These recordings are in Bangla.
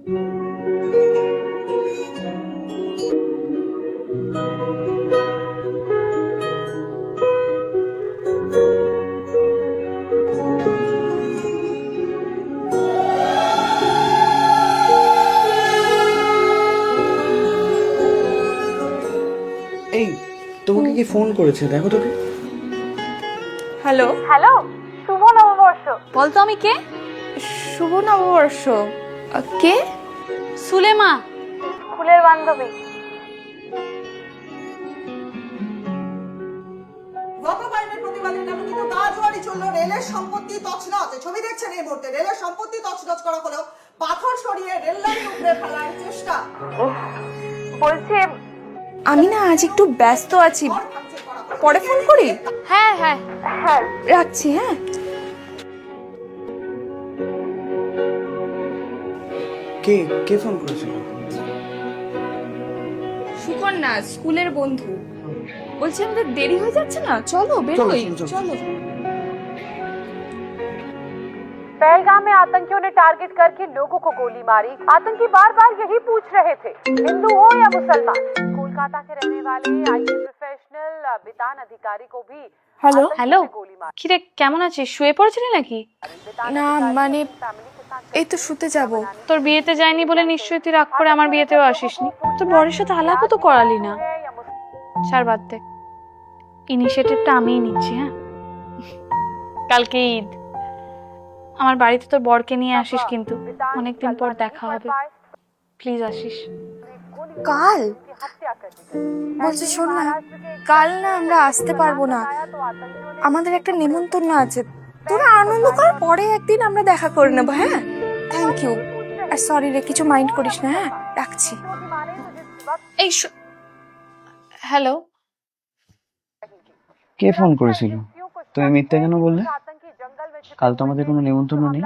এই তোমাকে কি ফোন করেছে? দেখো তোকে। হ্যালো হ্যালো, শুভ নববর্ষ। বলতো আমি কে? শুভ নববর্ষ। কে? সুলেমা, স্কুলের বান্ধবী। গতবারের প্রতিবাদের নামে কিন্তু গাজোয়ারি চললো, রেলের সম্পত্তি তছনছ। ছবি দেখছেন এই মুহূর্তে, রেলের সম্পত্তি তছনছ করা হলেও পাথর সরিয়ে রেল লাইন উপড়ে ফেলার চেষ্টা। বলছি, আমি না আজ একটু ব্যস্ত আছি, পরে ফোন করি। হ্যাঁ হ্যাঁ হ্যাঁ, রাখছি। হ্যাঁ, কে কে ফোন করেছিল? সুকন্যা, স্কুলের বন্ধু। বলছি আমাদের দেরি হয়ে যাচ্ছে না, চলো বেরোই। চলো। पहलगाम में आतंकियों ने टारगेट करके लोगों को गोली मारी। आतंकी बार बार यही पूछ रहे थे, हिंदू हो या मुसलमान। कोलकाता के रहने वाले आईटी प्रोफेशनल बितान अधिकारी को भी হ্যালো হ্যালো, কিরে কেমন আছিস? শুয়ে পড়েছিলি নাকি? না মানে এই তো শুতে যাব। তোর বিয়েতে যাইনি বলে নিশ্চয়ই তুই রাগ করে আমার বিয়েতেও আসিসনি। তোর বরের সাথে আলাপও তো করালি না। ছাড়, বাদ দে, ইনিশিয়েটিভটা আমিই নিচ্ছি। হ্যাঁ, কালকে ঈদ, আমার বাড়িতে তোর বরকে নিয়ে আসিস, কিন্তু অনেকদিন পর দেখা হবে, প্লিজ আসিস। কাল? বলছি শোন না, কাল না আমরা আসতে পারবো না, আমাদের একটা নেমন্তন্ন আছে। তোরা আনন্দ কর, পরে একদিন আমরা দেখা করে নেবো। হ্যাঁ, থ্যাংক ইউ। আর সরি রে, কিছু মাইন্ড করিস না। হ্যাঁ, রাখছি। এই হ্যালো, কে ফোন করেছিল? তুমি মিথ্যা কেন বললে? কাল তো আমাদের কোনো নিমন্ত্রণ নেই।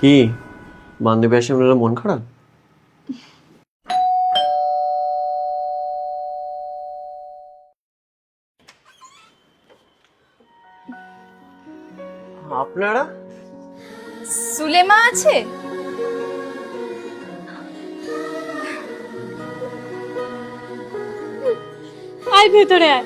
কি বান্ধবী আসে মন খারাপ? আপনারা? সুলেমা আছে? আয় ভেতরে আয়।